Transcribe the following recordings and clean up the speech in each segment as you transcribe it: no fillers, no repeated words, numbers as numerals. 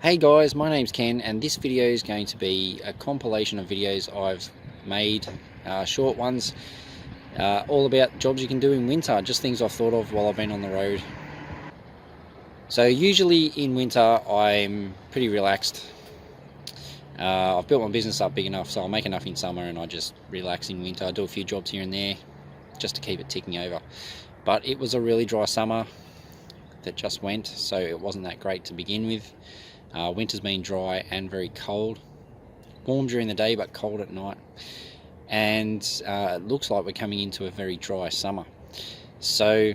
Hey guys, my name's Ken and this video is going to be a compilation of videos I've made, short ones, all about jobs you can do in winter, just things I've thought of while I've been on the road. So usually in winter I'm pretty relaxed. I've built my business up big enough so I'll make enough in summer and I just relax in winter. I do a few jobs here and there just to keep it ticking over. But it was a really dry summer that just went, so it wasn't that great to begin with. Winter's been dry and very cold. Warm during the day but cold at night. And it looks like we're coming into a very dry summer. So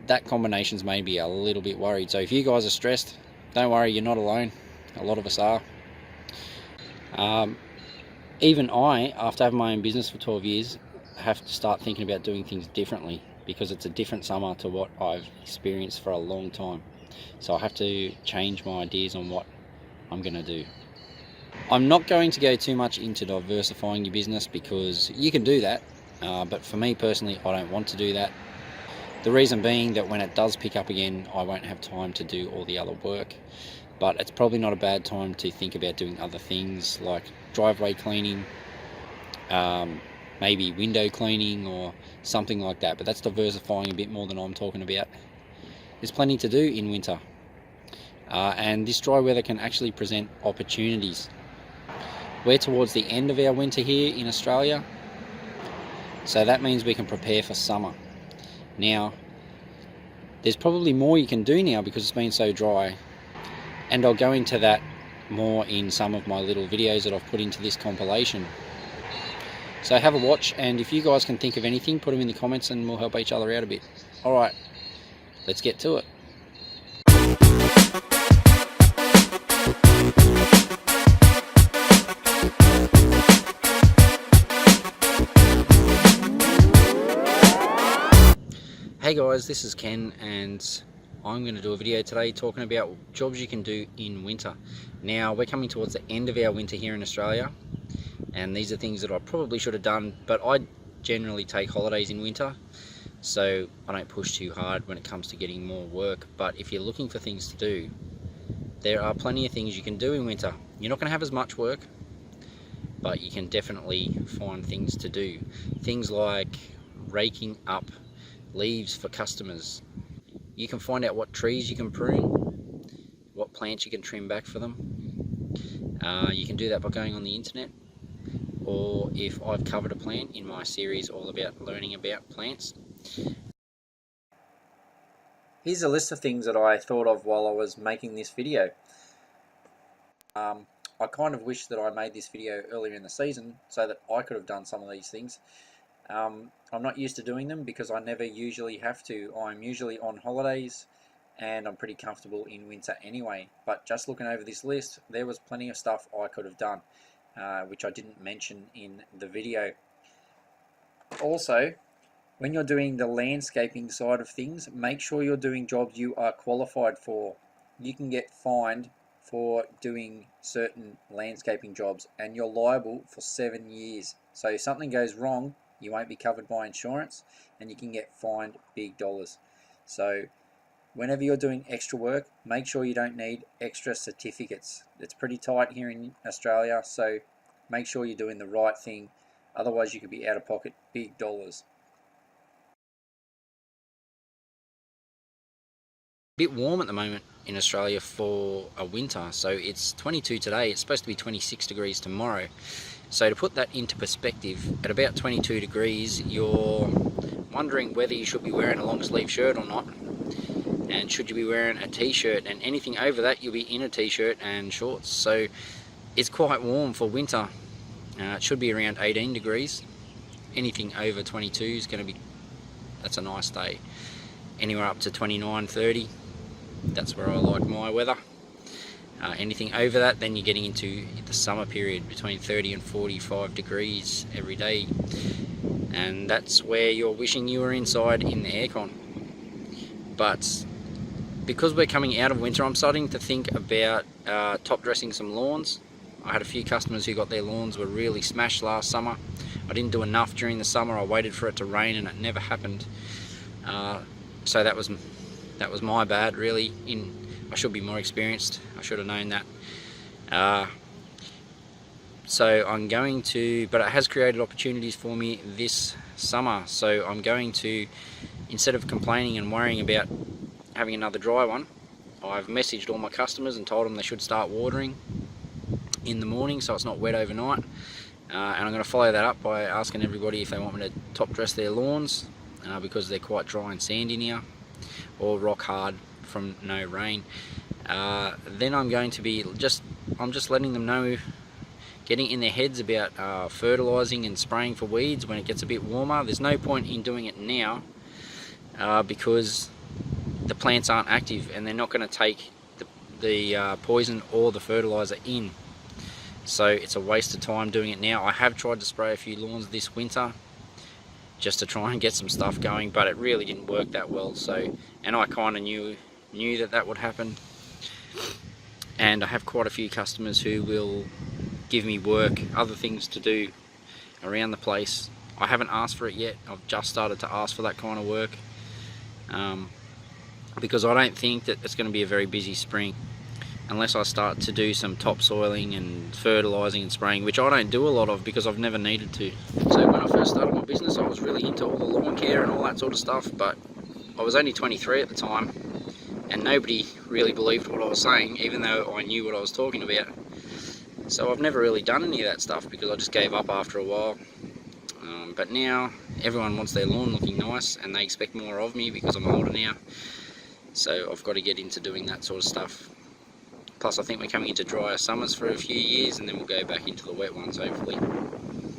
that combination's made me a little bit worried. So if you guys are stressed, don't worry, you're not alone. A lot of us are. Even I, after having my own business for 12 years, have to start thinking about doing things differently because it's a different summer to what I've experienced for a long time. So I have to change my ideas on what I'm going to do. I'm not going to go too much into diversifying your business because you can do that, but for me personally, I don't want to do that. The reason being that when it does pick up again, I won't have time to do all the other work. But it's probably not a bad time to think about doing other things like driveway cleaning, maybe window cleaning or something like that. But that's diversifying a bit more than I'm talking about. There's plenty to do in winter, and this dry weather can actually present opportunities. We're towards the end of our winter here in Australia, so that means we can prepare for summer. Now, there's probably more you can do now because it's been so dry, and I'll go into that more in some of my little videos that I've put into this compilation. So have a watch, and if you guys can think of anything, put them in the comments and we'll help each other out a bit. Alright, let's get to it. Hey guys, this is Ken and I'm going to do a video today talking about jobs you can do in winter. Now we're coming towards the end of our winter here in Australia, and these are things that I probably should have done, but I generally take holidays in winter, so I don't push too hard when it comes to getting more work. But if you're looking for things to do, there are plenty of things you can do in winter. You're not going to have as much work, but you can definitely find things to do. Things like raking up leaves for customers. You can find out what trees you can prune, what plants you can trim back for them. You can do that by going on the internet, or if I've covered a plant in my series all about learning about plants. Here's a list of things that I thought of while I was making this video. I kind of wish that I made this video earlier in the season so that I could have done some of these things. I'm not used to doing them because I never usually have to. I'm usually on holidays and I'm pretty comfortable in winter anyway. But just looking over this list, there was plenty of stuff I could have done, which I didn't mention in the video. Also, when you're doing the landscaping side of things, make sure you're doing jobs you are qualified for. You can get fined for doing certain landscaping jobs and you're liable for 7 years. So if something goes wrong, you won't be covered by insurance and you can get fined big dollars. So whenever you're doing extra work, make sure you don't need extra certificates. It's pretty tight here in Australia, so make sure you're doing the right thing, otherwise you could be out of pocket big dollars. Bit warm at the moment in Australia for a winter, so it's 22 today, it's supposed to be 26 degrees tomorrow. So to put that into perspective, at about 22 degrees you're wondering whether you should be wearing a long sleeve shirt or not, and should you be wearing a t-shirt, and anything over that you'll be in a t-shirt and shorts. So it's quite warm for winter. It should be around 18 degrees. Anything over 22 is going to be, that's a nice day. Anywhere up to 29, 30, that's where I like my weather. Anything over that, then you're getting into the summer period between 30 and 45 degrees every day, and that's where you're wishing you were inside in the aircon. But because we're coming out of winter, I'm starting to think about top dressing some lawns. I had a few customers who got their lawns were really smashed last summer. I didn't do enough during the summer. I waited for it to rain and it never happened. So that was my bad really in I should be more experienced. I should have known that. So I'm going to, but it has created opportunities for me this summer. So I'm going to, instead of complaining and worrying about having another dry one, I've messaged all my customers and told them they should start watering in the morning so it's not wet overnight. And I'm going to follow that up by asking everybody if they want me to top dress their lawns because they're quite dry and sandy now, or rock hard from no rain. Then I'm going to be I'm just letting them know, getting in their heads about fertilising and spraying for weeds when it gets a bit warmer. There's no point in doing it now because the plants aren't active and they're not going to take the poison or the fertiliser in. So it's a waste of time doing it now. I have tried to spray a few lawns this winter just to try and get some stuff going, but it really didn't work that well. So, and I kind of knew that would happen. And I have quite a few customers who will give me work, other things to do around the place. I haven't asked for it yet. I've just started to ask for that kind of work because I don't think that it's going to be a very busy spring unless I start to do some topsoiling and fertilising and spraying, which I don't do a lot of because I've never needed to. So when I first started my business, I was really into all the lawn care and all that sort of stuff, but I was only 23 at the time and nobody really believed what I was saying, even though I knew what I was talking about. So I've never really done any of that stuff because I just gave up after a while. But now everyone wants their lawn looking nice and they expect more of me because I'm older now. So I've got to get into doing that sort of stuff. Plus I think we're coming into drier summers for a few years and then we'll go back into the wet ones hopefully.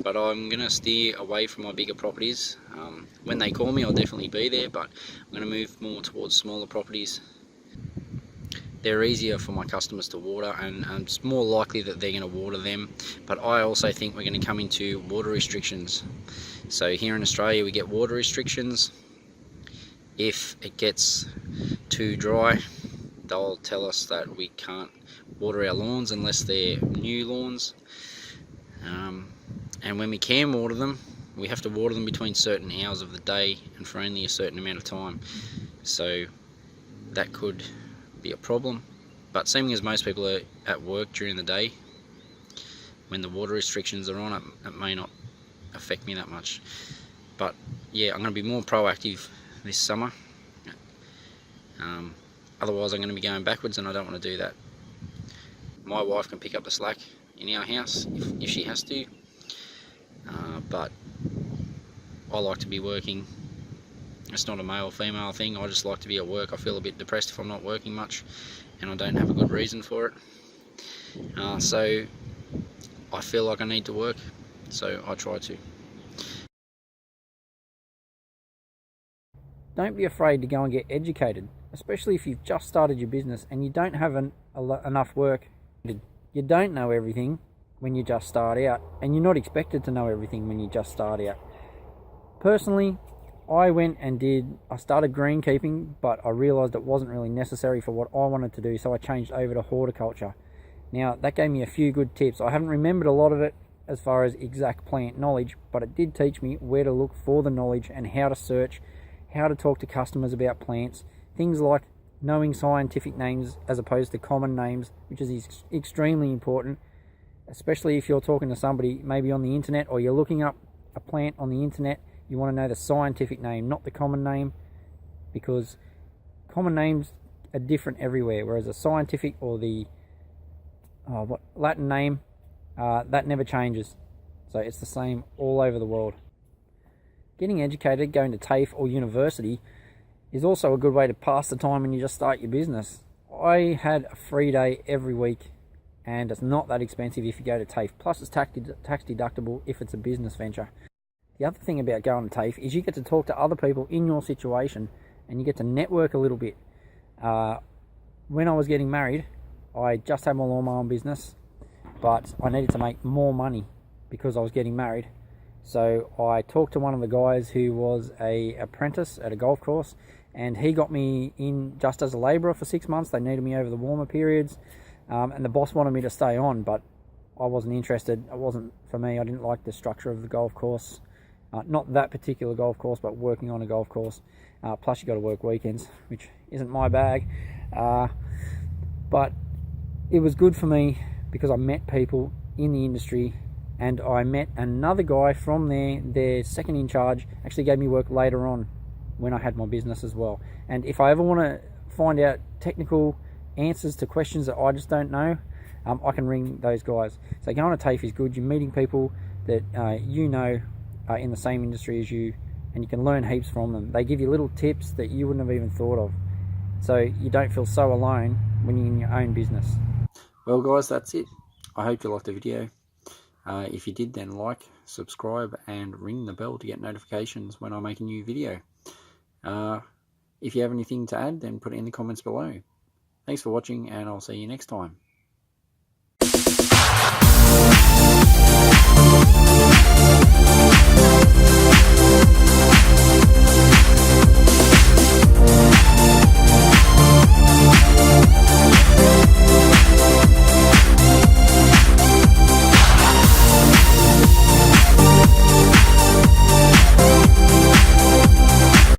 But I'm going to steer away from my bigger properties. When they call me I'll definitely be there, but I'm going to move more towards smaller properties. They're easier for my customers to water and it's more likely that they're going to water them. But I also think we're going to come into water restrictions. So here in Australia we get water restrictions. If it gets too dry, they'll tell us that we can't water our lawns unless they're new lawns. And when we can water them, we have to water them between certain hours of the day and for only a certain amount of time. So that could be a problem. But seeming as most people are at work during the day, when the water restrictions are on, it may not affect me that much. But yeah, I'm going to be more proactive this summer. Otherwise I'm going to be going backwards and I don't want to do that. My wife can pick up the slack in our house if she has to, but I like to be working. It's not a male female thing, I just like to be at work. I feel a bit depressed if I'm not working much and I don't have a good reason for it. So I feel like I need to work, so I try to. Don't be afraid to go and get educated, especially if you've just started your business and you don't have enough work. You don't know everything when you just start out, and you're not expected to know everything when you just start out. Personally, I started greenkeeping, but I realised it wasn't really necessary for what I wanted to do, so I changed over to horticulture. Now, that gave me a few good tips. I haven't remembered a lot of it as far as exact plant knowledge, but it did teach me where to look for the knowledge and how to search, how to talk to customers about plants, things like knowing scientific names as opposed to common names, which is extremely important, especially if you're talking to somebody maybe on the internet or you're looking up a plant on the internet. You want to know the scientific name, not the common name, because common names are different everywhere, whereas a scientific or the Latin name, that never changes. So it's the same all over the world. Getting educated, going to TAFE or university is also a good way to pass the time when you just start your business. I had a free day every week and it's not that expensive if you go to TAFE. Plus it's tax deductible if it's a business venture. The other thing about going to TAFE is you get to talk to other people in your situation and you get to network a little bit. When I was getting married, I just had my lawnmower business, but I needed to make more money because I was getting married. So I talked to one of the guys who was an apprentice at a golf course, and he got me in just as a labourer for 6 months. They needed me over the warmer periods, and the boss wanted me to stay on, but I wasn't interested. It wasn't for me. I didn't like the structure of the golf course. Not that particular golf course, but working on a golf course. Plus you got to work weekends, which isn't my bag. But it was good for me because I met people in the industry, and I met another guy from there, their second in charge, actually gave me work later on when I had my business as well. And if I ever want to find out technical answers to questions that I just don't know, I can ring those guys. So going to TAFE is good. You're meeting people that you know are in the same industry as you, and you can learn heaps from them. They give you little tips that you wouldn't have even thought of, so you don't feel so alone when you're in your own business. Well guys, that's it. I hope you liked the video. If you did, then like, subscribe and ring the bell to get notifications when I make a new video. If you have anything to add, then put it in the comments below. Thanks for watching, and I'll see you next time.